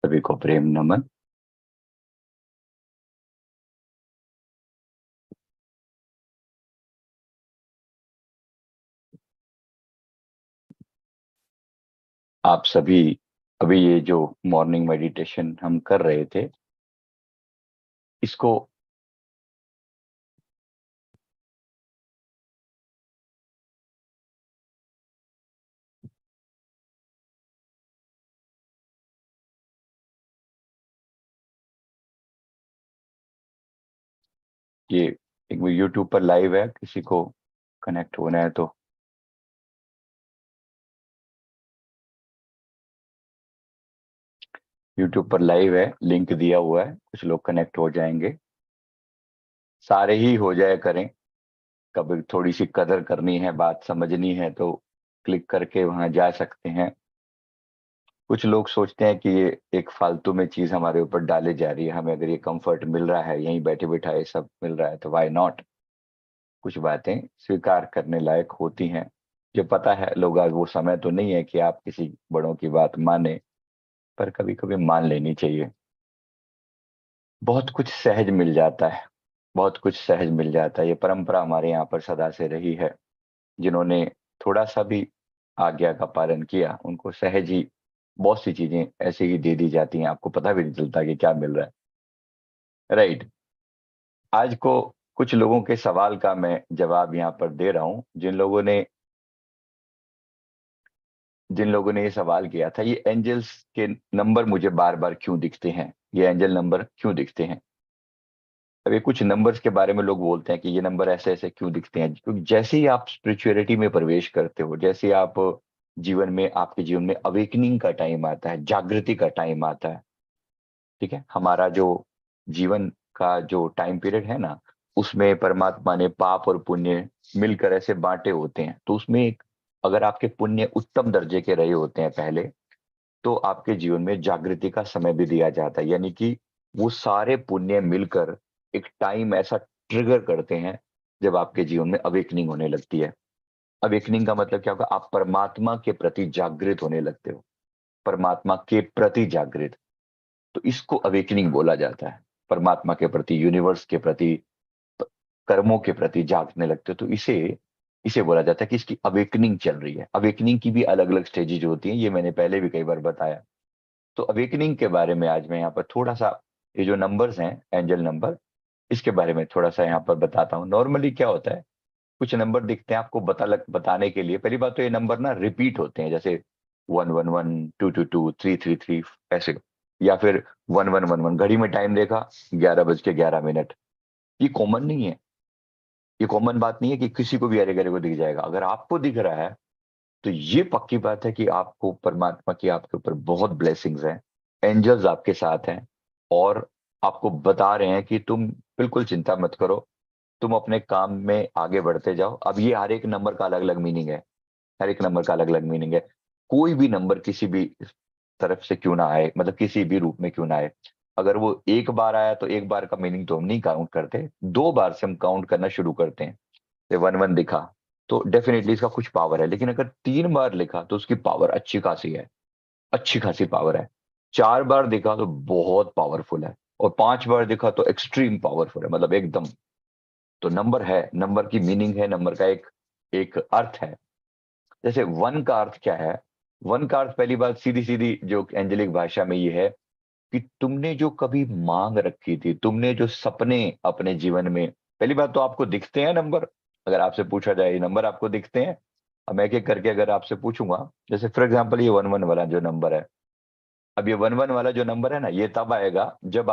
सभी को प्रेम नमन। आप सभी अभी ये जो मॉर्निंग मेडिटेशन हम कर रहे थे, इसको ये एक यूट्यूब पर लाइव है, किसी को कनेक्ट होना है तो यूट्यूब पर लाइव है, लिंक दिया हुआ है, कुछ लोग कनेक्ट हो जाएंगे। सारे ही हो जाए करें। कभी थोड़ी सी कदर करनी है, बात समझनी है तो क्लिक करके वहां जा सकते हैं। कुछ लोग सोचते हैं कि ये एक फालतू में चीज हमारे ऊपर डाले जा रही है, हमें अगर ये कंफर्ट मिल रहा है, यहीं बैठे बिठाए सब मिल रहा है तो वाई नॉट। कुछ बातें स्वीकार करने लायक होती हैं। जो पता है लोग, आज वो समय तो नहीं है कि आप किसी बड़ों की बात माने, पर कभी कभी मान लेनी चाहिए। बहुत कुछ सहज मिल जाता है, बहुत कुछ सहज मिल जाता है। ये परंपरा हमारे यहाँ पर सदा से रही है। जिन्होंने थोड़ा सा भी आज्ञा का पालन किया, उनको सहज ही बहुत सी चीजें ऐसे ही दे दी जाती हैं, आपको पता भी नहीं चलता कि क्या मिल रहा है। राइट। आज को कुछ लोगों के सवाल का मैं जवाब यहाँ पर दे रहा हूं। जिन लोगों ने ये सवाल किया था, ये एंजल्स के नंबर मुझे बार बार क्यों दिखते हैं, ये एंजल नंबर क्यों दिखते हैं। अभी कुछ नंबर्स के बारे में लोग बोलते हैं कि ये नंबर ऐसे ऐसे क्यों दिखते हैं, क्योंकि जैसे ही आप स्पिरिचुअलिटी में प्रवेश करते हो, जैसे ही आप आपके जीवन में अवेकनिंग का टाइम आता है, जागृति का टाइम आता है। ठीक है, हमारा जो जीवन का जो टाइम पीरियड है ना, उसमें परमात्मा ने पाप और पुण्य मिलकर ऐसे बांटे होते हैं। तो उसमें अगर आपके पुण्य उत्तम दर्जे के रहे होते हैं पहले, तो आपके जीवन में जागृति का समय भी दिया जाता है। यानी कि वो सारे पुण्य मिलकर एक टाइम ऐसा ट्रिगर करते हैं जब आपके जीवन में अवेकनिंग होने लगती है। अवेकनिंग का मतलब क्या होगा, आप परमात्मा के प्रति जागृत होने लगते हो, परमात्मा के प्रति जागृत। तो इसको अवेकनिंग बोला जाता है। परमात्मा के प्रति, यूनिवर्स के प्रति, कर्मों के प्रति जागने लगते हो, तो इसे इसे बोला जाता है कि इसकी अवेकनिंग चल रही है। अवेकनिंग की भी अलग अलग स्टेजेज होती हैं, ये मैंने पहले भी कई बार बताया। तो अवेकनिंग के बारे में आज मैं यहाँ पर थोड़ा सा, ये जो नंबर्स हैं एंजल नंबर, इसके बारे में थोड़ा सा यहाँ पर बताता हूँ। नॉर्मली क्या होता है, कुछ नंबर दिखते हैं आपको बताने के लिए। पहली बात तो ये नंबर ना रिपीट होते हैं, जैसे 111, 222, 333 ऐसे, या फिर 1111। घड़ी में टाइम देखा 11:11। ये कॉमन नहीं है, ये कॉमन बात नहीं है कि किसी को भी अरे गरे को दिख जाएगा। अगर आपको दिख रहा है तो ये पक्की बात है कि आपको परमात्मा की आपके ऊपर बहुत ब्लेसिंग्स हैं, एंजल्स आपके साथ हैं, और आपको बता रहे हैं कि तुम बिल्कुल चिंता मत करो, तुम अपने काम में आगे बढ़ते जाओ। अब ये हर एक नंबर का अलग अलग मीनिंग है, हर एक नंबर का अलग अलग मीनिंग है। कोई भी नंबर किसी भी तरफ से क्यों ना आए, मतलब किसी भी रूप में क्यों ना आए, अगर वो एक बार आया तो एक बार का मीनिंग तो हम नहीं काउंट करते, 2 बार से हम काउंट करना शुरू करते हैं। से 11 दिखा तो डेफिनेटली इसका कुछ पावर है, लेकिन अगर 3 बार लिखा तो उसकी पावर अच्छी खासी है, अच्छी खासी पावर है। 4 बार दिखा तो बहुत पावरफुल है, और 5 बार दिखा तो एक्सट्रीम पावरफुल है, मतलब एकदम। तो नंबर है, नंबर की मीनिंग है, नंबर का एक एक अर्थ है। जैसे वन का अर्थ क्या है, वन का अर्थ पहली बात सीधी सीधी जो एंजेलिक भाषा में ये है कि तुमने जो कभी मांग रखी थी, तुमने जो सपने अपने जीवन में, पहली बात तो आपको दिखते हैं नंबर। अगर आपसे पूछा जाए ये नंबर आपको दिखते हैं, अब मैं एक एक करके अगर आपसे पूछूंगा, जैसे फॉर एग्जांपल ये 11 वाला जो नंबर है, अब ये 11 वाला जो नंबर है ना, ये तब आएगा जब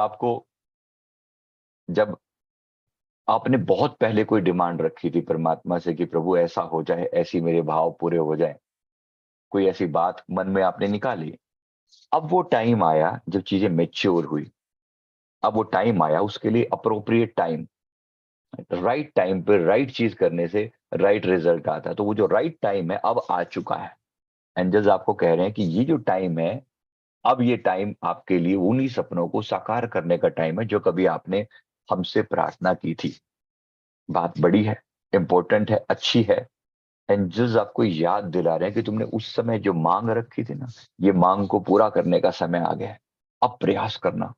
आपने बहुत पहले कोई डिमांड रखी थी परमात्मा से कि प्रभु ऐसा हो जाए, ऐसी मेरे भाव पूरे हो जाए, कोई ऐसी बात मन में आपने निकाली। अब वो टाइम आया जब चीजें मेच्योर हुई, अब वो टाइम आया, उसके लिए अप्रोप्रिएट टाइम, राइट टाइम पे राइट चीज करने से राइट रिजल्ट आता है। तो वो जो राइट टाइम है अब आ चुका है। एंजल्स आपको कह रहे हैं कि ये जो टाइम है, अब ये टाइम आपके लिए उन्हीं सपनों को साकार करने का टाइम है जो कभी आपने हमसे प्रार्थना की थी। बात बड़ी है, इंपॉर्टेंट है, अच्छी है। एंजल्स आपको याद दिला रहे हैं कि तुमने उस समय जो मांग रखी थी ना, ये मांग को पूरा करने का समय आ गया है। अब प्रयास करना,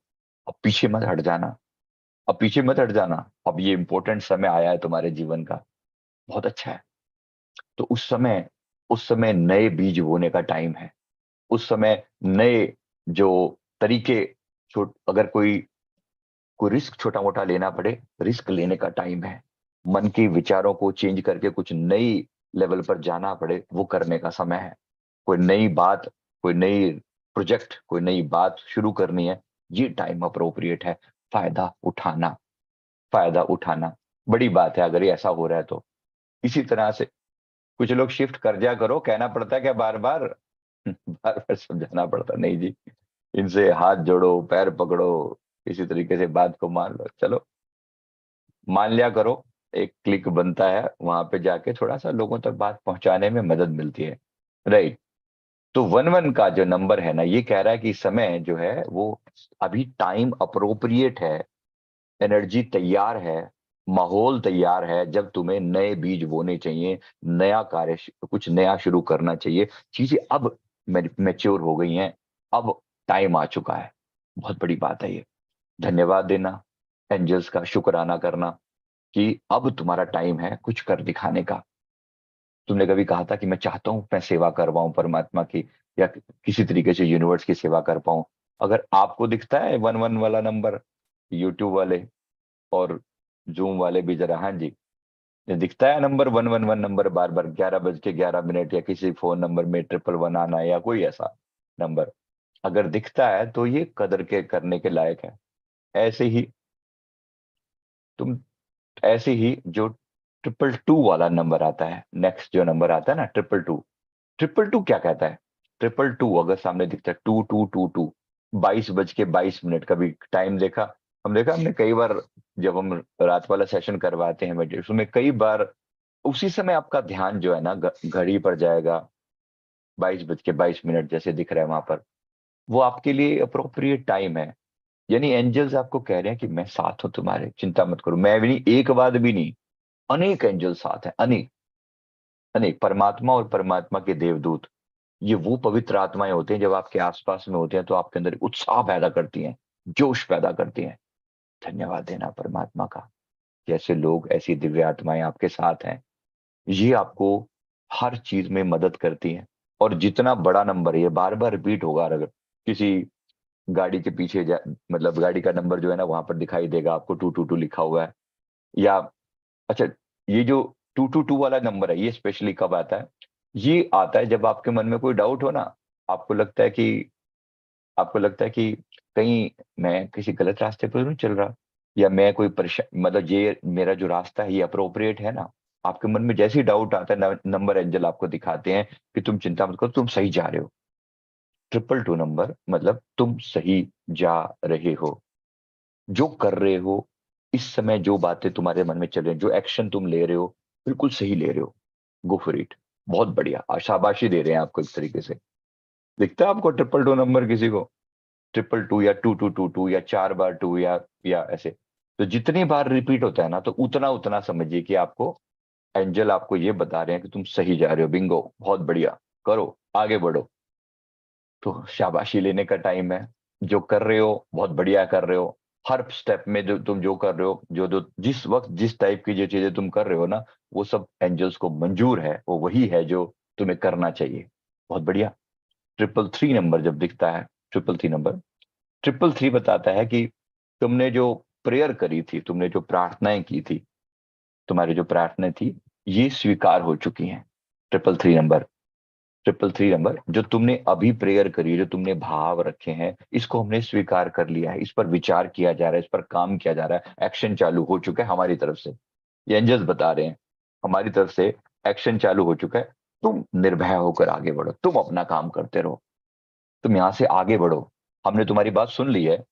अब पीछे मत हट जाना, अब पीछे मत हट जाना, अब ये इंपॉर्टेंट समय आया है तुम्हारे जीवन का, बहुत अच्छा है। तो उस समय नए बीज बोने का टाइम है। उस समय नए जो तरीके, अगर कोई कोई रिस्क छोटा मोटा लेना पड़े, रिस्क लेने का टाइम है। मन के विचारों को चेंज करके कुछ नई लेवल पर जाना पड़े, वो करने का समय है। कोई नई बात, कोई नई प्रोजेक्ट, कोई नई बात शुरू करनी है, ये टाइम अप्रोप्रिएट है। फायदा उठाना, फायदा उठाना बड़ी बात है अगर ये ऐसा हो रहा है तो। इसी तरह से कुछ लोग शिफ्ट कर जा करो, कहना पड़ता है क्या बार बार, बार बार समझाना पड़ता नहीं जी, इनसे हाथ जोड़ो, पैर पकड़ो, इसी तरीके से बात को मान लो। चलो, मान लिया करो। एक क्लिक बनता है, वहां पे जाके थोड़ा सा लोगों तक बात पहुंचाने में मदद मिलती है। राइट। तो 11 का जो नंबर है ना, ये कह रहा है कि समय जो है वो अभी टाइम अप्रोप्रिएट है, एनर्जी तैयार है, माहौल तैयार है, जब तुम्हें नए बीज बोने चाहिए, नया कार्य, कुछ नया शुरू करना चाहिए। चीजें अब मैच्योर हो गई हैं, अब टाइम आ चुका है। बहुत बड़ी बात है ये। धन्यवाद देना, एंजल्स का शुक्राना करना कि अब तुम्हारा टाइम है कुछ कर दिखाने का। तुमने कभी कहा था कि मैं चाहता हूं मैं सेवा कर पाऊं परमात्मा की, या किसी तरीके से यूनिवर्स की सेवा कर पाऊं। अगर आपको दिखता है 11 वाला नंबर, यूट्यूब वाले और जूम वाले भी जरा, हाँ जी, ये दिखता है नंबर 111 नंबर, बार बार 11:11, या किसी फोन नंबर में 111 आना, या कोई ऐसा नंबर अगर दिखता है, तो ये कदर के करने के लायक है। ऐसे ही तुम, ऐसे ही जो 222 वाला नंबर आता है, नेक्स्ट जो नंबर आता है ना 222, 222 क्या कहता है? 222 अगर सामने दिखता है, 2222, 22:22, कभी टाइम देखा? हमने कई बार, जब हम रात वाला सेशन करवाते हैं मेडिटेशन, उसमें कई बार उसी समय आपका ध्यान जो है ना घड़ी पर जाएगा, 22:22 जैसे दिख रहा है वहां पर, वो आपके लिए अप्रोप्रिएट टाइम है। यानी एंजल्स आपको कह रहे हैं कि मैं साथ हूं तुम्हारे, चिंता मत करो। मैं भी नहीं, एक बात भी नहीं, अनेक एंजल साथ हैं, अनेक, अनेक परमात्मा और परमात्मा के देवदूत। ये वो पवित्र आत्माएं होते हैं, जब आपके आसपास में होते हैं तो आपके अंदर उत्साह पैदा करती हैं, जोश पैदा करती हैं। धन्यवाद देना परमात्मा का, जैसे लोग, ऐसी दिव्य आत्माएं आपके साथ हैं। ये आपको हर चीज में मदद करती हैं। और जितना बड़ा नंबर है, ये बार बार रिपीट होगा। अगर किसी गाड़ी के पीछे मतलब गाड़ी का नंबर जो है ना, वहां पर दिखाई देगा आपको 222 लिखा हुआ है, या अच्छा, ये जो 222 वाला नंबर है, ये स्पेशली कब आता है? ये आता है जब आपके मन में कोई डाउट हो ना, आपको लगता है कि आपको लगता है कि कहीं मैं किसी गलत रास्ते पर नहीं चल रहा, या मैं कोई परेशान, मतलब ये मेरा जो रास्ता है ये अप्रोप्रिएट है ना। आपके मन में जैसे ही डाउट आता है, नंबर एंजल आपको दिखाते हैं कि तुम चिंता मत करो, तुम सही जा रहे हो। 222 नंबर मतलब तुम सही जा रहे हो, जो कर रहे हो इस समय, जो बातें तुम्हारे मन में चल रही हैं, जो एक्शन तुम ले रहे हो, बिल्कुल सही ले रहे हो। Go for it. बहुत बढ़िया, शाबाशी दे रहे हैं आपको एक तरीके से। दिखता है आपको 222 नंबर किसी को? 222 या 2222, या 4 बार 2, या ऐसे। तो जितनी बार रिपीट होता है ना, तो उतना उतना समझिए कि आपको एंजल आपको ये बता रहे हैं कि तुम सही जा रहे हो। बिंगो, बहुत बढ़िया, करो, आगे बढ़ो। तो शाबाशी लेने का टाइम है। जो कर रहे हो बहुत बढ़िया कर रहे हो। हर स्टेप में जो तुम जो कर रहे हो, जो जो जिस वक्त जिस टाइप की जो चीजें तुम कर रहे हो ना, वो सब एंजल्स को मंजूर है, वो वही है जो तुम्हें करना चाहिए। बहुत बढ़िया। 333 नंबर जब दिखता है, 333 नंबर, 333 बताता है कि तुमने जो प्रेयर करी थी, तुमने जो प्रार्थनाएं की थी, तुम्हारी जो प्रार्थनाएं थी, ये स्वीकार हो चुकी हैं। 333 नंबर जो तुमने अभी प्रेयर करी, जो तुमने भाव रखे हैं, इसको हमने स्वीकार कर लिया है। इस पर विचार किया जा रहा है, इस पर काम किया जा रहा है, एक्शन चालू हो चुका है हमारी तरफ से। ये एंजल्स बता रहे हैं, हमारी तरफ से एक्शन चालू हो चुका है। तुम निर्भय होकर आगे बढ़ो, तुम अपना काम करते रहो, तुम यहां से आगे बढ़ो। हमने तुम्हारी बात सुन ली है।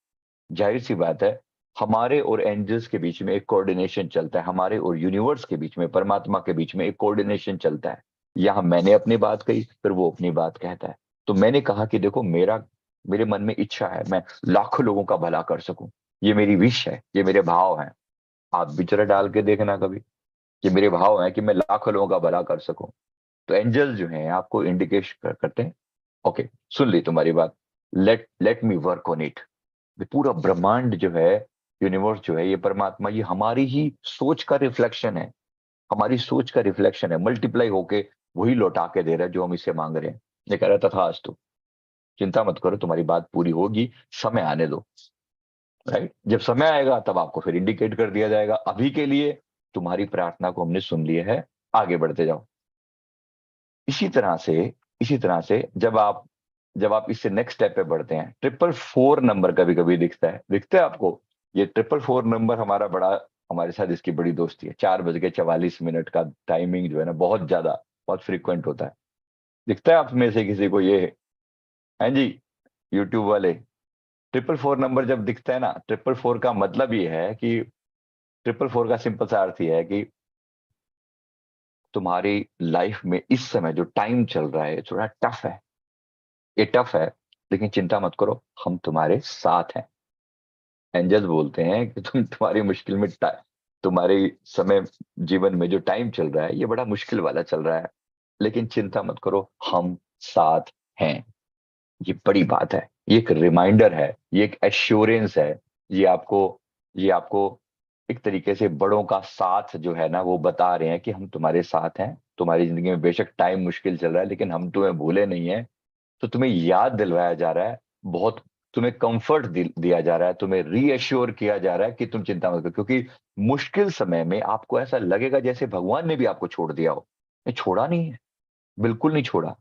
जाहिर सी बात है, हमारे और एंजल्स के बीच में एक कोऑर्डिनेशन चलता है, हमारे और यूनिवर्स के बीच में, परमात्मा के बीच में एक कोऑर्डिनेशन चलता है। यहां मैंने अपनी बात कही, फिर वो अपनी बात कहता है। तो मैंने कहा कि देखो, मेरे मन में इच्छा है मैं लाखों लोगों का भला कर सकूं। ये मेरी विश है, ये मेरे भाव हैं। आप भी जरा डाल के देखना कभी, कि मेरे भाव हैं कि मैं लाखों लोगों का भला कर सकूं। तो एंजल जो हैं आपको इंडिकेट करते हैं। ओके, सुन ली तुम्हारी बात। Let me work on it. पूरा ब्रह्मांड जो है, यूनिवर्स जो है, ये परमात्मा, ये हमारी ही सोच का रिफ्लेक्शन है, हमारी सोच का रिफ्लेक्शन है, मल्टीप्लाई होके वही लौटा के दे रहा है जो हम इससे मांग रहे हैं। ये कह रहा है तथास्तु, चिंता मत करो, तुम्हारी बात पूरी होगी, समय आने दो। राइट, जब समय आएगा तब आपको फिर इंडिकेट कर दिया जाएगा, अभी के लिए तुम्हारी प्रार्थना को हमने सुन लिया है, आगे बढ़ते जाओ। इसी तरह से इसी तरह से जब आप इससे नेक्स्ट स्टेप पे बढ़ते हैं, 444 नंबर कभी कभी दिखता है आपको। ये 444 नंबर हमारा बड़ा, हमारे साथ इसकी बड़ी दोस्ती है। 4:44 का टाइमिंग जो है ना, बहुत फ्रीक्वेंट होता है। दिखता है आप में से किसी को ये? है जी, यूट्यूब वाले। 444 नंबर जब दिखता है ना, 444 का मतलब ये है कि 444 का सिंपल सा अर्थ ये है कि तुम्हारी लाइफ में इस समय जो टाइम चल रहा है थोड़ा टफ है, ये टफ है, लेकिन चिंता मत करो, हम तुम्हारे साथ हैं। एंजल्स बोलते हैं कि तुम्हारी मुश्किल में तुम्हारे समय, जीवन में जो टाइम चल रहा है ये बड़ा मुश्किल वाला चल रहा है, लेकिन चिंता मत करो, हम साथ हैं। ये बड़ी बात है, ये एक रिमाइंडर है, ये एक एश्योरेंस है। ये आपको ये आपको एक तरीके से बड़ों का साथ जो है ना, वो बता रहे हैं कि हम तुम्हारे साथ हैं। तुम्हारी जिंदगी में बेशक टाइम मुश्किल चल रहा है, लेकिन हम तुम्हें भूले नहीं है। तो तुम्हें याद दिलवाया जा रहा है, बहुत तुम्हें कंफर्ट दिया जा रहा है, तुम्हें रीअश्योर किया जा रहा है कि तुम चिंता मत करो, क्योंकि मुश्किल समय में आपको ऐसा लगेगा जैसे भगवान ने भी आपको छोड़ दिया हो। ये छोड़ा नहीं है, बिल्कुल नहीं छोड़ा,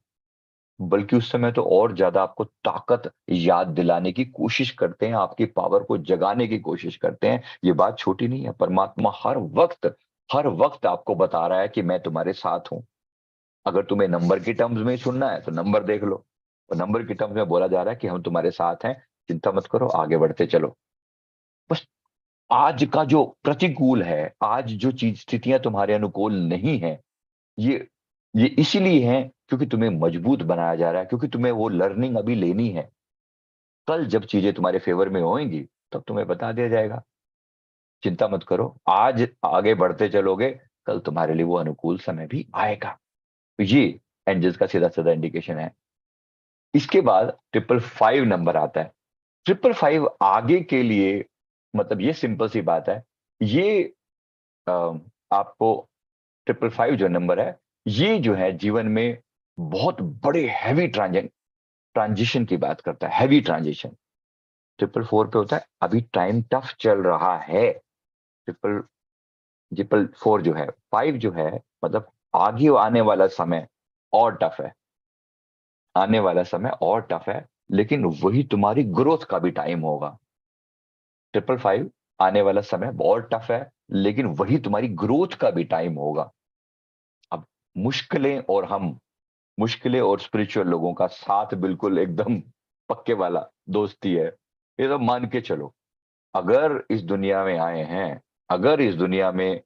बल्कि उस समय तो और ज्यादा आपको ताकत याद दिलाने की कोशिश करते हैं, आपकी पावर को जगाने की कोशिश करते हैं। ये बात छोटी नहीं है, परमात्मा हर वक्त आपको बता रहा है कि मैं तुम्हारे साथ हूं। अगर तुम्हें नंबर की टर्म्स में सुनना है तो नंबर देख लो, और नंबर की टर्म्स में बोला जा रहा है कि हम तुम्हारे साथ हैं, चिंता मत करो, आगे बढ़ते चलो। बस आज का जो प्रतिकूल है, आज जो चीज स्थितियां तुम्हारे अनुकूल नहीं है, ये ये इसीलिए है क्योंकि तुम्हें मजबूत बनाया जा रहा है, क्योंकि तुम्हें वो लर्निंग अभी लेनी है। कल जब चीजें तुम्हारे फेवर में होंगी तब तुम्हें बता दिया जाएगा। चिंता मत करो, आज आगे बढ़ते चलोगे, कल तुम्हारे लिए वो अनुकूल समय भी आएगा। ये एंजल्स का सीधा सीधा इंडिकेशन है। इसके बाद 555 नंबर आता है। 555 आगे के लिए, मतलब ये सिंपल सी बात है, ये अ, आपको 555 जो नंबर है, ये जो है जीवन में बहुत बड़े हैवी ट्रांजिशन की बात करता है। हैवी ट्रांजिशन 444 पे होता है। अभी टाइम टफ चल रहा है। ट्रिपल 444 जो है, 5 जो है, मतलब आगे आने वाला समय और टफ है, आने वाला समय और टफ है, लेकिन वही तुम्हारी ग्रोथ का भी टाइम होगा। 555 आने वाला समय बहुत टफ है, लेकिन वही तुम्हारी ग्रोथ का भी टाइम होगा। अब मुश्किलें और हम मुश्किलें और स्पिरिचुअल लोगों का साथ बिल्कुल एकदम पक्के वाला दोस्ती है, ये तो मान के चलो। अगर इस दुनिया में आए हैं, अगर इस दुनिया में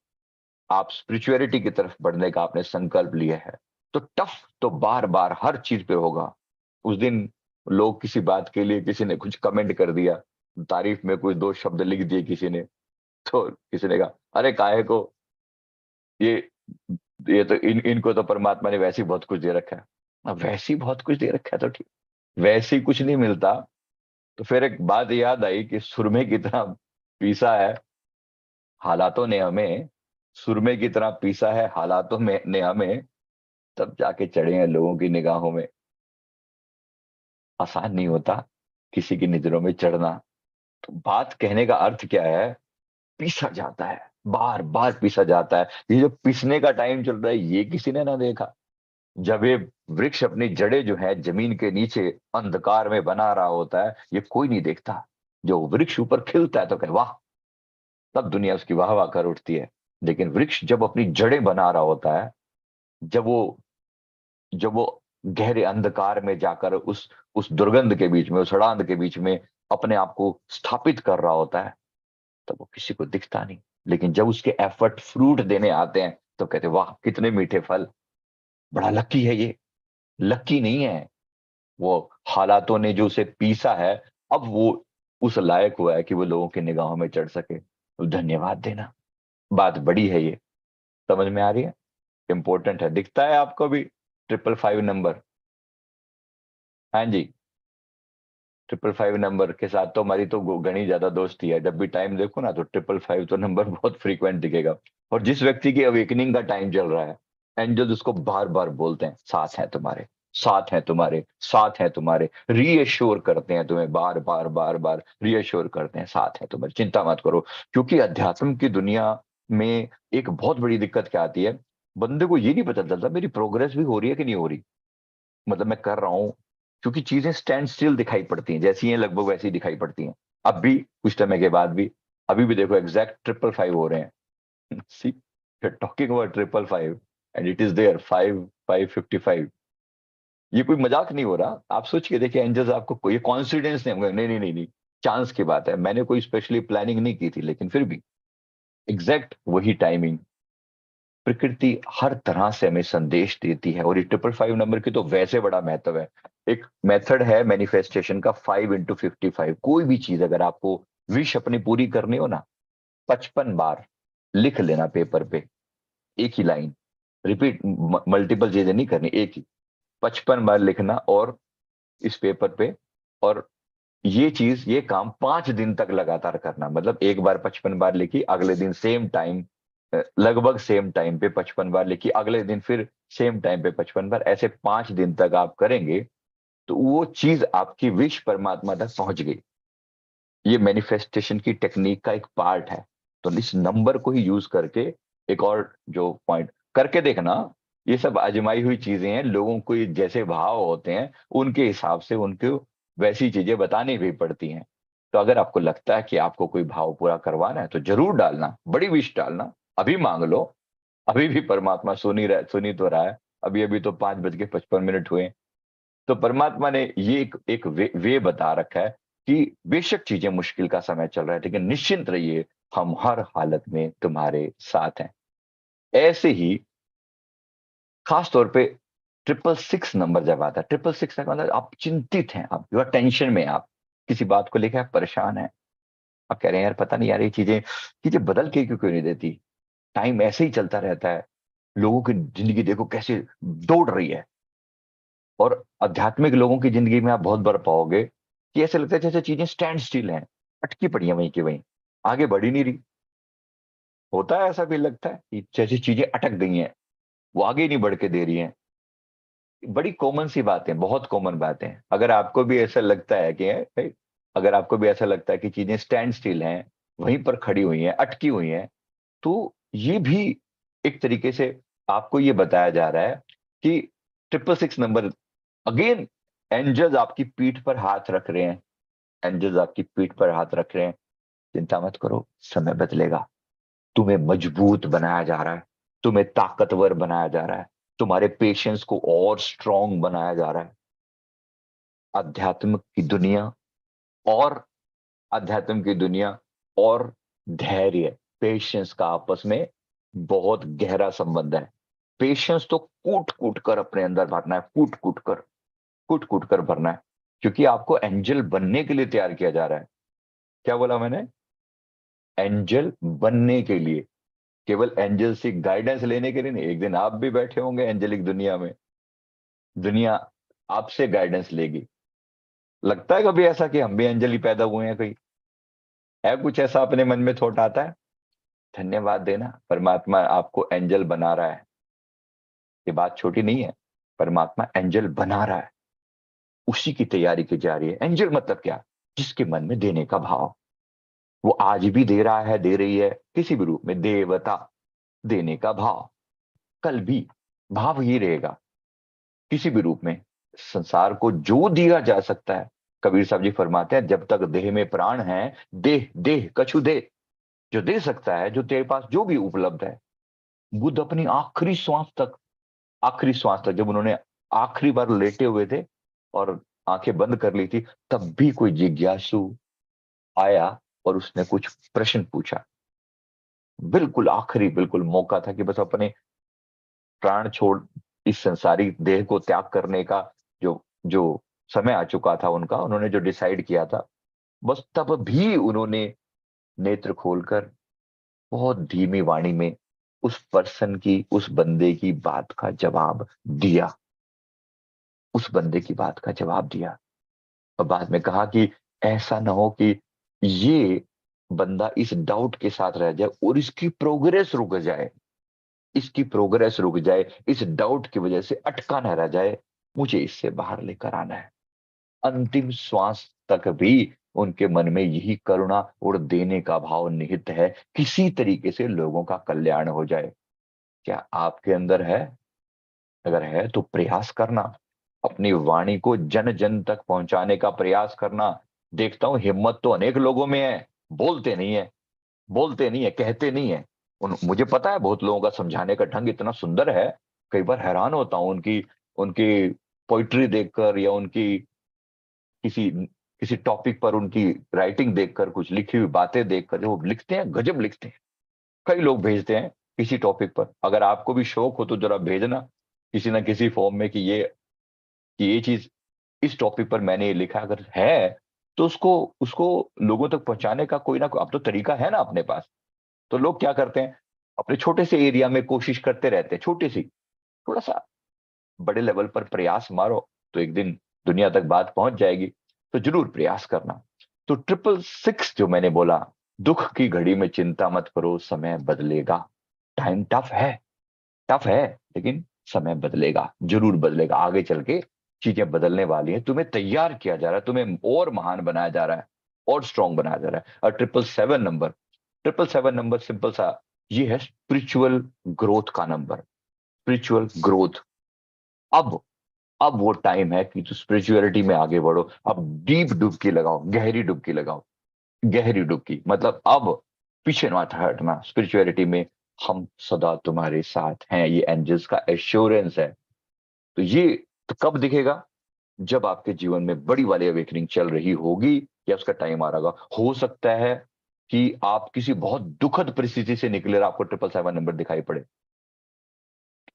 आप स्पिरिचुअलिटी की तरफ बढ़ने का आपने संकल्प लिया है, तो टफ तो बार बार हर चीज पे होगा। उस दिन लोग किसी बात के लिए, किसी ने कुछ कमेंट कर दिया, तारीफ में कुछ दो शब्द लिख दिए किसी ने, तो किसी ने कहा अरे काहे को, ये ये तो इनको तो परमात्मा ने वैसे ही बहुत कुछ दे रखा है। अब वैसे ही बहुत कुछ दे रखा है तो ठीक, वैसे ही कुछ नहीं मिलता। तो फिर एक बात याद आई कि सुरमे की तरह पीसा है हालातों ने हमें, सुरमे की तरह पीसा है हालातों में ने हमें, तब जाके चढ़े हैं लोगों की निगाहों में। आसान नहीं होता किसी की नजरों में चढ़ना। तो बात कहने का अर्थ क्या है? पीसा जाता है, बार बार पीसा जाता है। ये जो पीसने का टाइम चल रहा है, ये किसी ने ना देखा। जब ये वृक्ष अपनी जड़ें जो है जमीन के नीचे अंधकार में बना रहा होता है, ये कोई नहीं देखता। जो वृक्ष ऊपर खिलता है तो कहे वाह, तब दुनिया उसकी वाह वाह कर उठती है। लेकिन वृक्ष जब अपनी जड़ें बना रहा होता है, जब वो जब वो गहरे अंधकार में जाकर उस दुर्गंध के बीच में, उस सड़ांध के बीच में अपने आप को स्थापित कर रहा होता है, तब वो किसी को दिखता नहीं। लेकिन जब उसके एफर्ट फ्रूट देने आते हैं तो कहते वाह कितने मीठे फल, बड़ा लकी है ये। लकी नहीं है, वो हालातों ने जो उसे पीसा है, अब वो उस लायक हुआ है कि वो लोगों की निगाहों में चढ़ सके, तो धन्यवाद देना। बात बड़ी है ये, समझ में आ रही है? इंपॉर्टेंट है। दिखता है आपको भी 555 नंबर? हाँ जी। 555 नंबर के साथ तो हमारी तो घनी ज्यादा दोस्ती है। जब भी टाइम देखो ना तो 555 तो नंबर बहुत फ्रीक्वेंट दिखेगा। और जिस व्यक्ति की अवेकनिंग का टाइम चल रहा है, एंजल्स उसको बार बार बोलते हैं, साथ हैं तुम्हारे, साथ हैं तुम्हारे, साथ हैं तुम्हारे, रीअश्योर करते हैं तुम्हें, बार बार बार बार रीअश्योर करते हैं, साथ हैं तुम्हारे, चिंता मत करो। क्योंकि अध्यात्म की दुनिया में एक बहुत बड़ी दिक्कत क्या आती है, बंदे को ये नहीं पता चलता मेरी प्रोग्रेस भी हो रही है कि नहीं हो रही, मतलब मैं कर रहा हूं। क्योंकि चीजें स्टैंड स्टिल दिखाई पड़ती हैं, जैसी हैं लगभग वैसी दिखाई पड़ती हैं। अब भी कुछ समय के बाद भी, अभी भी देखो एग्जैक्ट 555 हो रहे हैं। See, talking about 555 and it is there 555। ये कोई मजाक नहीं हो रहा, आप सोच के देखिए, एंजल्स आपको कोई कॉन्फिडेंस नहीं होगा, नहीं नहीं नहीं नहीं, चांस की बात है, मैंने कोई स्पेशली प्लानिंग नहीं की थी, लेकिन फिर भी एग्जैक्ट वही टाइमिंग, प्रकृति हर तरह से हमें संदेश देती है। और ये 555 नंबर की तो वैसे बड़ा महत्व है। एक मेथड है मैनिफेस्टेशन का, 5 into 55। कोई भी चीज अगर आपको विश अपनी पूरी करनी हो ना, 55 बार लिख लेना पेपर पे, एक ही लाइन, रिपीट, मल्टीपल चीजें नहीं करनी, एक ही 55 बार लिखना, और इस पेपर पे, और ये चीज, ये काम 5 दिन तक लगातार करना। मतलब एक बार 55 बार लिखी, अगले दिन सेम टाइम, लगभग सेम टाइम पे 55 बार लिखी, अगले दिन फिर सेम टाइम पे 55 बार, ऐसे 5 दिन तक आप करेंगे तो वो चीज आपकी विश परमात्मा तक पहुंच गई। ये मैनिफेस्टेशन की टेक्निक का एक पार्ट है। तो इस नंबर को ही यूज करके, एक और जो पॉइंट करके देखना, ये सब आजमाई हुई चीजें हैं, लोगों को ये जैसे भाव होते हैं उनके हिसाब से उनको वैसी चीजें बतानी भी पड़ती हैं। तो अगर आपको लगता है कि आपको कोई भाव पूरा करवाना है तो जरूर डालना, बड़ी विश डालना, अभी मांग लो। अभी भी परमात्मा सुनी तो रहा है। अभी अभी तो 5:55 हुए। तो परमात्मा ने ये एक वे बता रखा है कि बेशक चीजें मुश्किल का समय चल रहा है, लेकिन निश्चिंत रहिए, हम हर हालत में तुम्हारे साथ हैं। ऐसे ही खास तौर पे 666 नंबर जब आता है, 666 का मतलब आप चिंतित हैं, आप यू आर टेंशन में, आप किसी बात को लेकर आप परेशान हैं। आप कह रहे हैं यार पता नहीं यार, ये चीजें चीजें बदल के क्यों क्यों नहीं देती, टाइम ऐसे ही चलता रहता है, लोगों की जिंदगी देखो कैसे दौड़ रही है। और आध्यात्मिक लोगों की जिंदगी में आप बहुत बार पाओगे कि ऐसे लगता है जैसे चीजें स्टैंड स्टिल हैं, अटकी पड़ी हैं वहीं की वहीं, आगे बढ़ ही नहीं रही। होता है, ऐसा भी लगता है कि जैसी चीजें अटक गई हैं, वो आगे नहीं बढ़ के दे रही हैं। बड़ी कॉमन सी बातें, बहुत कॉमन बातें। अगर आपको भी ऐसा लगता है कि भाई, अगर आपको भी ऐसा लगता है कि चीजें स्टैंड स्टिल हैं, वहीं पर खड़ी हुई हैं, अटकी हुई हैं, तो ये भी एक तरीके से आपको ये बताया जा रहा है कि 666 नंबर, अगेन, एंजल्स आपकी पीठ पर हाथ रख रहे हैं, एंजल्स आपकी पीठ पर हाथ रख रहे हैं, चिंता मत करो, समय बदलेगा, तुम्हें मजबूत बनाया जा रहा है, तुम्हें ताकतवर बनाया जा रहा है, तुम्हारे पेशेंस को और स्ट्रांग बनाया जा रहा है। अध्यात्म की दुनिया और अध्यात्म की दुनिया और धैर्य, पेशेंस का आपस में बहुत गहरा संबंध है। पेशेंस तो कूट कूट कर अपने अंदर भरना है, कूट कूट कर भरना है, क्योंकि आपको एंजल बनने के लिए तैयार किया जा रहा है। क्या बोला मैंने? एंजल बनने के लिए, केवल एंजल से गाइडेंस लेने के लिए नहीं। एक दिन आप भी बैठे होंगे एंजेलिक दुनिया में, दुनिया आपसे गाइडेंस लेगी। लगता है कभी ऐसा कि हम भी एंजल ही पैदा हुए हैं? कोई है कुछ ऐसा अपने मन में थॉट आता है? धन्यवाद देना, परमात्मा आपको एंजल बना रहा है। ये बात छोटी नहीं है, परमात्मा एंजल बना रहा है, उसी की तैयारी की जा रही है। एंजल मतलब क्या? जिसके मन में देने का भाव, वो आज भी दे रहा है, दे रही है, किसी भी रूप में, देवता, देने का भाव, कल भी भाव ही रहेगा, किसी भी रूप में। संसार को जो दिया जा सकता है, कबीर साहब जी फरमाते हैं, जब तक देह में प्राण है, देह देह कछु दे, जो दे सकता है, जो तेरे पास जो भी उपलब्ध है। बुद्ध अपनी आखिरी श्वास तक, आखिरी श्वास तक, जब उन्होंने आखिरी बार लेटे हुए थे और आंखें बंद कर ली थी, तब भी कोई जिज्ञासु आया और उसने कुछ प्रश्न पूछा। बिल्कुल आखिरी, बिल्कुल मौका था कि बस अपने प्राण छोड़, इस संसारिक देह को त्याग करने का जो जो समय आ चुका था उनका, उन्होंने जो डिसाइड किया था, बस तब भी उन्होंने नेत्र खोलकर बहुत धीमी वाणी में उस पर्सन की, उस बंदे की बात का जवाब दिया, उस बंदे की बात का जवाब दिया। और बाद में कहा कि ऐसा ना हो कि ये बंदा इस डाउट के साथ रह जाए और इसकी प्रोग्रेस रुक जाए, इसकी प्रोग्रेस रुक जाए, इस डाउट की वजह से अटका ना रह जाए। मुझे इससे बाहर लेकर आना है। अंतिम श्वास तक भी उनके मन में यही करुणा और देने का भाव निहित है, किसी तरीके से लोगों का कल्याण हो जाए। क्या आपके अंदर है? अगर है तो प्रयास करना, अपनी वाणी को जन जन तक पहुंचाने का प्रयास करना। देखता हूं हिम्मत तो अनेक लोगों में है, बोलते नहीं है, बोलते नहीं है, कहते नहीं है। मुझे पता है बहुत लोगों का समझाने का ढंग इतना सुंदर है, कई बार हैरान होता हूं उनकी उनकी पोइट्री देखकर, या उनकी किसी किसी टॉपिक पर उनकी राइटिंग देखकर, कुछ लिखी हुई बातें देखकर, जो वो लिखते हैं गजब लिखते हैं। कई लोग भेजते हैं किसी टॉपिक पर, अगर आपको भी शौक हो तो जरा भेजना किसी ना किसी फॉर्म में कि ये चीज इस टॉपिक पर मैंने ये लिखा, अगर है तो उसको उसको लोगों तक पहुंचाने का कोई ना कोई अब तो तरीका है ना अपने पास। तो लोग क्या करते हैं, अपने छोटे से एरिया में कोशिश करते रहते हैं, छोटी सी, थोड़ा सा बड़े लेवल पर प्रयास मारो तो एक दिन दुनिया तक बात पहुंच जाएगी। तो जरूर प्रयास करना। तो 666 जो मैंने बोला, दुख की घड़ी में चिंता मत करो, समय बदलेगा। टाइम टफ है, लेकिन समय बदलेगा, जरूर बदलेगा। आगे चल के चीजें बदलने वाली हैं, तुम्हें तैयार किया जा रहा है, तुम्हें और महान बनाया जा रहा है, और स्ट्रांग बनाया जा रहा है। और 777 नंबर सिंपल सा, ये है स्पिरिचुअल ग्रोथ का नंबर। Spiritual growth. अब अब वो टाइम है कि तो स्पिरिचुअलिटी में आगे बढ़ो। अब डीप डुबकी लगाओ, गहरी डुबकी लगाओ। गहरी डुबकी मतलब अब पीछे मत हटना स्पिरिचुअलिटी में। हम सदा तुम्हारे साथ हैं, ये एंजल्स का एश्योरेंस है। तो ये तो कब दिखेगा? जब आपके जीवन में बड़ी वाली अवेकनिंग चल रही होगी, या उसका टाइम आ रहा होगा। हो सकता है कि आप किसी बहुत दुखद परिस्थिति से निकले और आपको 777 नंबर दिखाई पड़े।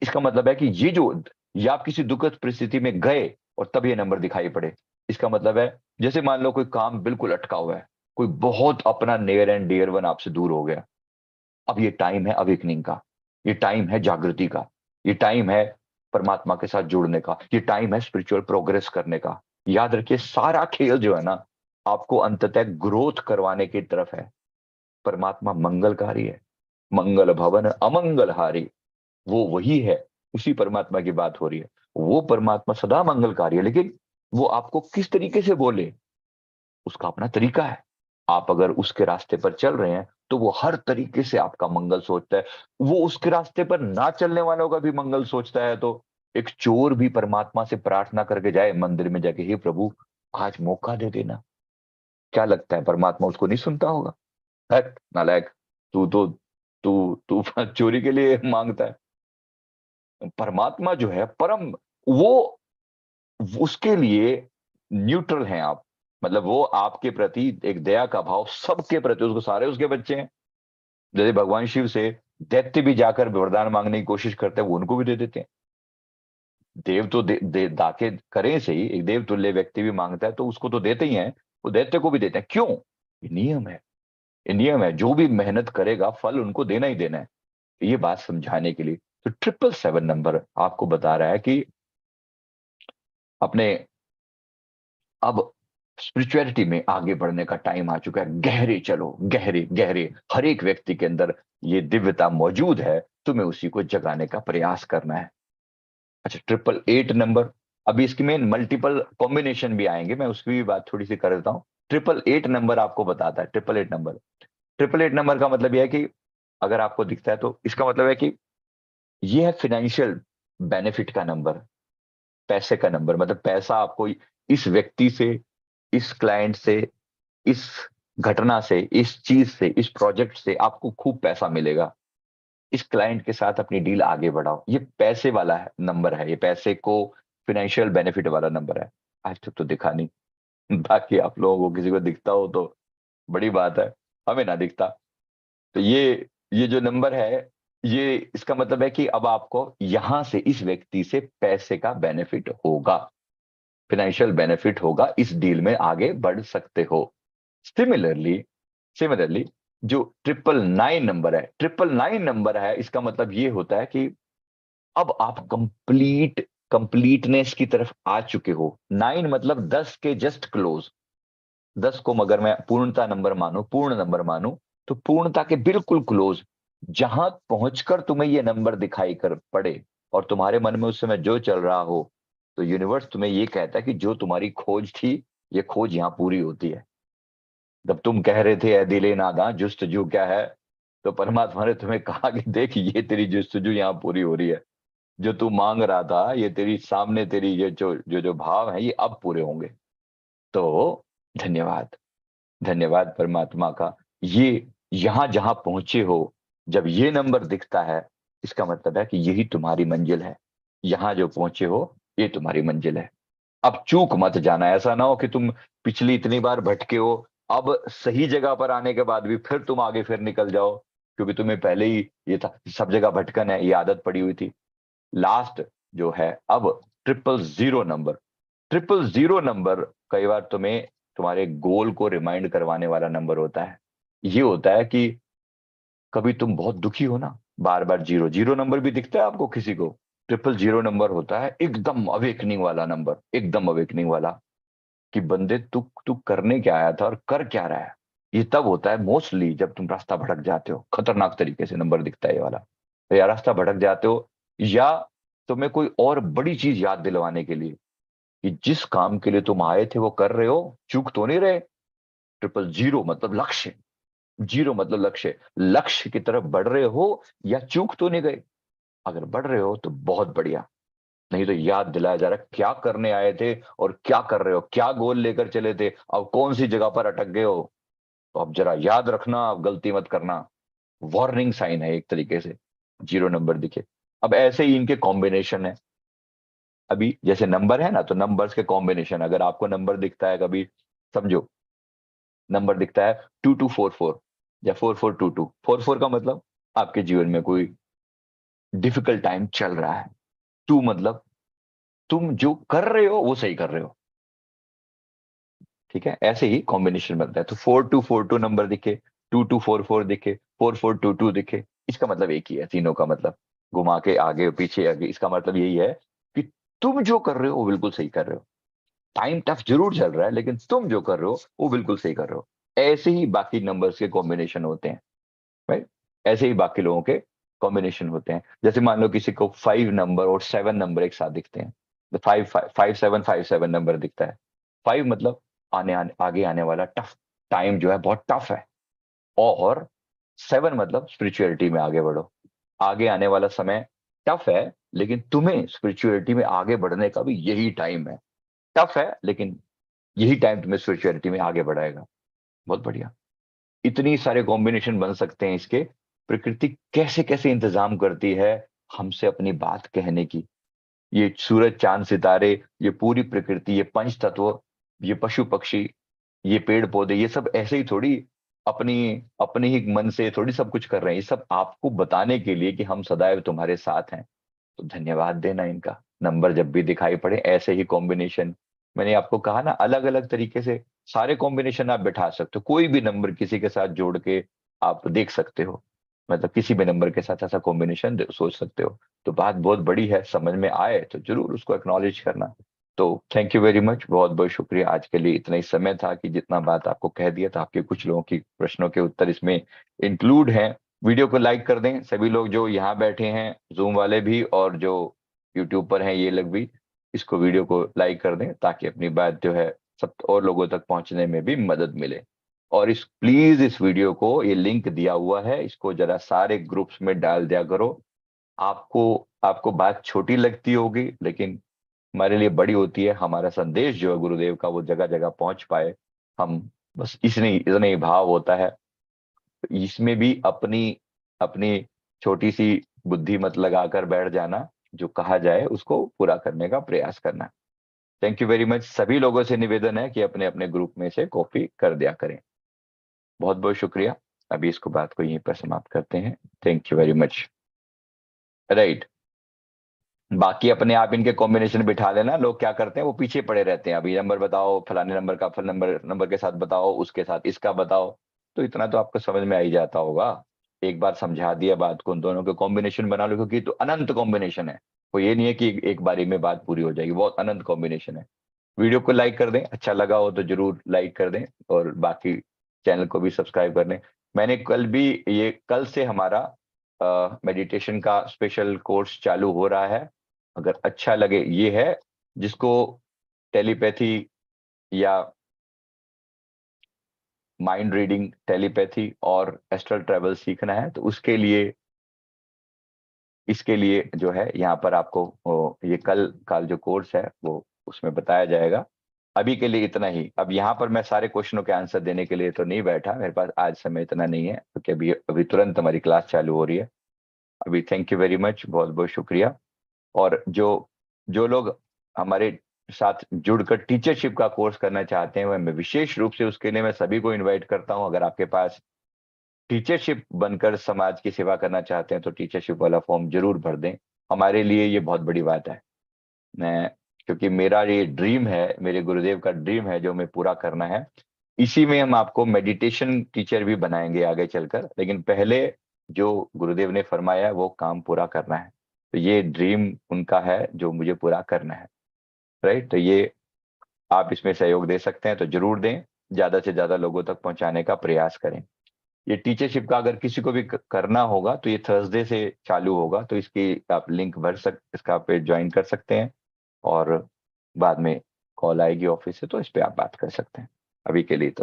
इसका मतलब है कि ये आप किसी दुखद परिस्थिति में गए और तब ये नंबर दिखाई पड़े। इसका मतलब है जैसे मान लो कोई काम बिल्कुल अटका हुआ है, कोई बहुत अपना नियर एंड डियर वन आपसे दूर हो गया। अब ये टाइम है अवेकनिंग का, ये टाइम है जागृति का, ये टाइम है परमात्मा के साथ जुड़ने का, ये टाइम है स्पिरिचुअल प्रोग्रेस करने का। याद रखिए सारा खेल जो है ना, आपको अंततः ग्रोथ करवाने की तरफ है। परमात्मा मंगलकारी है, मंगल भवन अमंगलहारी, वो वही है। उसी परमात्मा की बात हो रही है। वो परमात्मा सदा मंगलकारी है, लेकिन वो आपको किस तरीके से बोले, उसका अपना तरीका है। आप अगर उसके रास्ते पर चल रहे हैं तो वो हर तरीके से आपका मंगल सोचता है। वो उसके रास्ते पर ना चलने वालों का भी मंगल सोचता है। तो एक चोर भी परमात्मा से प्रार्थना करके जाए मंदिर में जाके, हे प्रभु आज मौका दे देना, क्या लगता है परमात्मा उसको नहीं सुनता होगा? हट नालायक, तू तो तू तू चोरी के लिए मांगता है। परमात्मा जो है परम, वो उसके लिए न्यूट्रल हैं आप। मतलब वो आपके प्रति एक दया का भाव सबके प्रति, उसको सारे उसके बच्चे हैं। जैसे भगवान शिव से दैत्य भी जाकर वरदान मांगने की कोशिश करते हैं, वो उनको भी दे देते हैं। देव तो दाके करें से ही, एक देव तुल्य व्यक्ति भी मांगता है तो उसको तो देते ही हैं, वो दैत्य को भी देते हैं। क्यों? ये नियम है, ये नियम है। जो भी मेहनत करेगा फल उनको देना ही देना है। ये बात समझाने के लिए तो 777 नंबर आपको बता रहा है कि अपने अब स्पिरिचुअलिटी में आगे बढ़ने का टाइम आ चुका है। गहरे चलो, गहरे गहरे, हर एक व्यक्ति के अंदर ये दिव्यता मौजूद है, तुम्हें उसी को जगाने का प्रयास करना है। अच्छा 888 नंबर, अभी इसकी में मल्टीपल कॉम्बिनेशन भी आएंगे, मैं उसकी भी बात थोड़ी सी कर देता हूँ। 888 नंबर आपको बताता है, 888 नंबर, 888 नंबर का मतलब यह है कि अगर आपको दिखता है तो इसका मतलब है कि यह है फिनेंशियल बेनिफिट का नंबर, पैसे का नंबर। मतलब पैसा आपको इस व्यक्ति से, इस क्लाइंट से, इस घटना से, इस चीज से, इस प्रोजेक्ट से आपको खूब पैसा मिलेगा। इस क्लाइंट के साथ अपनी डील आगे बढ़ाओ। ये पैसे वाला है नंबर है, ये पैसे को फिनेंशियल बेनिफिट वाला नंबर है। आज तक तो दिखा नहीं। बाकी आप लोगों को किसी को दिखता हो तो बड़ी बात है, हमें ना दिखता। तो ये जो नंबर है, ये इसका मतलब है कि अब आपको यहां से, इस व्यक्ति से पैसे का बेनिफिट होगा, फिनेंशियल बेनिफिट होगा, इस डील में आगे बढ़ सकते हो। सिमिलरली सिमिलरली जो 999 नंबर है, 999 नंबर है, इसका मतलब ये होता है कि अब आप कंप्लीट कंप्लीटनेस की तरफ आ चुके हो। 9 मतलब 10 के जस्ट क्लोज। 10 को अगर मैं पूर्णता नंबर मानूं, पूर्ण नंबर मानूं, तो पूर्णता के बिल्कुल क्लोज जहां पहुंचकर तुम्हें ये नंबर दिखाई कर पड़े और तुम्हारे मन में उस समय जो चल रहा हो, तो यूनिवर्स तुम्हें ये कहता है कि जो तुम्हारी खोज थी, ये खोज यहां पूरी होती है। जब तुम कह रहे थे, ए दिले नादा जुस्तजू क्या है, तो परमात्मा ने तुम्हें कहा कि देख, ये तेरी जुस्तजू यहाँ पूरी हो रही है। जो तू मांग रहा था, ये तेरी सामने, तेरी ये जो जो जो भाव है, ये अब पूरे होंगे। तो धन्यवाद, धन्यवाद परमात्मा का। ये यहां जहां पहुंचे हो, जब ये नंबर दिखता है, इसका मतलब है कि यही तुम्हारी मंजिल है। यहां जो पहुंचे हो, ये तुम्हारी मंजिल है। अब चूक मत जाना। ऐसा ना हो कि तुम पिछली इतनी बार भटके हो, अब सही जगह पर आने के बाद भी फिर तुम आगे फिर निकल जाओ, क्योंकि तुम्हें पहले ही ये था, सब जगह भटकन है, ये आदत पड़ी हुई थी। लास्ट जो है अब 000 नंबर। 000 नंबर कई बार तुम्हें तुम्हारे गोल को रिमाइंड करवाने वाला नंबर होता है। ये होता है कि कभी तुम बहुत दुखी हो ना, बार बार जीरो जीरो नंबर भी दिखता है आपको किसी को, 000 नंबर होता है एकदम अवेकनिंग वाला नंबर, एकदम अवेकनिंग वाला, कि बंदे तू तू करने क्या आया था और कर क्या रहा है। ये तब होता है मोस्टली जब तुम रास्ता भटक जाते हो, खतरनाक तरीके से नंबर दिखता है ये वाला। तो या रास्ता भटक जाते हो, या तुम्हें कोई और बड़ी चीज याद दिलवाने के लिए कि जिस काम के लिए तुम आए थे वो कर रहे हो, चूक तो नहीं रहे। 000 मतलब लक्ष्य, जीरो मतलब लक्ष्य, लक्ष्य की तरफ बढ़ रहे हो या चूक तो नहीं गए। अगर बढ़ रहे हो तो बहुत बढ़िया, नहीं तो याद दिलाया जा रहा है क्या करने आए थे और क्या कर रहे हो, क्या गोल लेकर चले थे, अब कौन सी जगह पर अटक गए हो। तो अब जरा याद रखना, अब गलती मत करना। वार्निंग साइन है एक तरीके से, जीरो नंबर दिखे। अब ऐसे ही इनके कॉम्बिनेशन है। अभी जैसे नंबर है ना, तो नंबर्स के कॉम्बिनेशन, अगर आपको नंबर दिखता है कभी, समझो नंबर दिखता है 2244 या 4422, 44 का मतलब आपके जीवन में कोई डिफिकल्ट टाइम चल रहा है। टू मतलब तुम जो कर रहे हो वो सही कर रहे हो। ठीक है, ऐसे ही कॉम्बिनेशन बनता है। तो 4242 नंबर दिखे, 2244 दिखे, 4422 दिखे, इसका मतलब एक ही है तीनों का मतलब। घुमा के आगे पीछे आगे, इसका मतलब यही है कि तुम जो कर रहे हो वो बिल्कुल सही कर रहे हो। टाइम टफ जरूर चल रहा है, लेकिन तुम जो कर रहे हो वो बिल्कुल सही कर रहे हो। ऐसे ही बाकी नंबर्स के कॉम्बिनेशन होते हैं, राइट। ऐसे ही बाकी लोगों के कॉम्बिनेशन होते हैं। जैसे मान लो किसी को 5 नंबर और 7 नंबर एक साथ दिखते हैं, तो 5 5 5 7 नंबर दिखता है। 5 मतलब आगे आने वाला टफ टाइम जो है, बहुत टफ है। और 7 मतलब स्पिरिचुअलिटी में आगे बढ़ो, आगे आने वाला समय टफ है, लेकिन तुम्हें स्पिरिचुअलिटी में आगे बढ़ने का भी यही टाइम है। टफ है, लेकिन यही टाइम तुम्हें स्पिरिचुअलिटी में आगे बढ़ाएगा। बहुत बढ़िया, इतनी सारे कॉम्बिनेशन बन सकते हैं इसके। प्रकृति कैसे कैसे इंतजाम करती है हमसे अपनी बात कहने की। ये सूरज चांद सितारे, ये पूरी प्रकृति, ये पंच तत्व, ये पशु पक्षी, ये पेड़ पौधे, ये सब ऐसे ही थोड़ी अपनी अपने ही मन से थोड़ी सब कुछ कर रहे हैं। ये सब आपको बताने के लिए कि हम सदैव तुम्हारे साथ हैं। तो धन्यवाद देना इनका। नंबर जब भी दिखाई पड़े ऐसे ही कॉम्बिनेशन, मैंने आपको कहा ना, अलग अलग तरीके से सारे कॉम्बिनेशन आप बैठा सकते हो। कोई भी नंबर किसी के साथ जोड़ के आप देख सकते हो, मतलब किसी भी नंबर के साथ ऐसा कॉम्बिनेशन सोच सकते हो। तो बात बहुत बड़ी है, समझ में आए तो जरूर उसको एक्नॉलेज करना। तो थैंक यू वेरी मच, बहुत बहुत शुक्रिया। आज के लिए इतना ही समय था कि जितना बात आपको कह दिया था, आपके कुछ लोगों की प्रश्नों के उत्तर इसमें इंक्लूड हैं। वीडियो को लाइक कर दें सभी लोग जो यहाँ बैठे हैं, जूम वाले भी और जो यूट्यूब पर हैं ये लोग भी, इसको वीडियो को लाइक कर दें ताकि अपनी बात जो है सब और लोगों तक पहुंचने में भी मदद मिले। और इस प्लीज इस वीडियो को, ये लिंक दिया हुआ है, इसको जरा सारे ग्रुप्स में डाल दिया करो। आपको आपको बात छोटी लगती होगी, लेकिन हमारे लिए बड़ी होती है। हमारा संदेश जो है गुरुदेव का, वो जगह जगह पहुंच पाए। हम बस इसने इतने ही भाव होता है। इसमें भी अपनी अपनी छोटी सी बुद्धि मत लगाकर बैठ जाना, जो कहा जाए उसको पूरा करने का प्रयास करना। Thank you very much. सभी लोगों से निवेदन है कि अपने अपने ग्रुप में से कॉपी कर दिया करें। बहुत बहुत शुक्रिया। अभी इसको बात को यहीं पर समाप्त करते हैं। Thank you very much. Right, बाकी अपने आप इनके कॉम्बिनेशन बिठा लेना। लोग क्या करते हैं, वो पीछे पड़े रहते हैं, अभी नंबर बताओ, फलाने नंबर का फल नंबर नंबर के साथ बताओ, उसके साथ इसका बताओ। तो इतना तो आपको समझ में आ ही जाता होगा। एक बार समझा दिया बात को, उन दोनों के कॉम्बिनेशन बना लो, क्योंकि तो अनंत कॉम्बिनेशन है। वो ये नहीं है कि एक बारी में बात पूरी हो जाएगी, बहुत अनंत कॉम्बिनेशन है। वीडियो को लाइक कर दें, अच्छा लगा हो तो जरूर लाइक कर दें, और बाकी चैनल को भी सब्सक्राइब कर लें। मैंने कल से हमारा मेडिटेशन का स्पेशल कोर्स चालू हो रहा है। अगर अच्छा लगे, ये है जिसको टेलीपैथी या माइंड रीडिंग, टेलीपैथी और एस्ट्रल ट्रैवल सीखना है, तो इसके लिए जो है यहाँ पर आपको ये कल का जो कोर्स है वो उसमें बताया जाएगा। अभी के लिए इतना ही। अब यहाँ पर मैं सारे क्वेश्चनों के आंसर देने के लिए तो नहीं बैठा, मेरे पास आज समय इतना नहीं है, क्योंकि अभी अभी तुरंत हमारी क्लास चालू हो रही है। अभी थैंक यू वेरी मच, बहुत बहुत शुक्रिया। और जो जो लोग हमारे साथ जुड़कर टीचरशिप का कोर्स करना चाहते हैं, वह मैं विशेष रूप से उसके लिए मैं सभी को इनवाइट करता हूं। अगर आपके पास टीचरशिप बनकर समाज की सेवा करना चाहते हैं तो टीचरशिप वाला फॉर्म जरूर भर दें। हमारे लिए ये बहुत बड़ी बात है। मैं क्योंकि मेरा ये ड्रीम है, मेरे गुरुदेव का ड्रीम है जो हमें पूरा करना है। इसी में हम आपको मेडिटेशन टीचर भी बनाएंगे आगे चलकर, लेकिन पहले जो गुरुदेव ने फरमाया है वो काम पूरा करना है। तो ये ड्रीम उनका है जो मुझे पूरा करना है। राइट, तो ये आप इसमें सहयोग दे सकते हैं तो जरूर दें, ज्यादा से ज्यादा लोगों तक पहुंचाने का प्रयास करें। ये टीचरशिप का अगर किसी को भी करना होगा तो ये थर्सडे से चालू होगा, तो इसकी आप लिंक इसका पे ज्वाइन कर सकते हैं, और बाद में कॉल आएगी ऑफिस से तो इस पे आप बात कर सकते हैं। अभी के लिए तो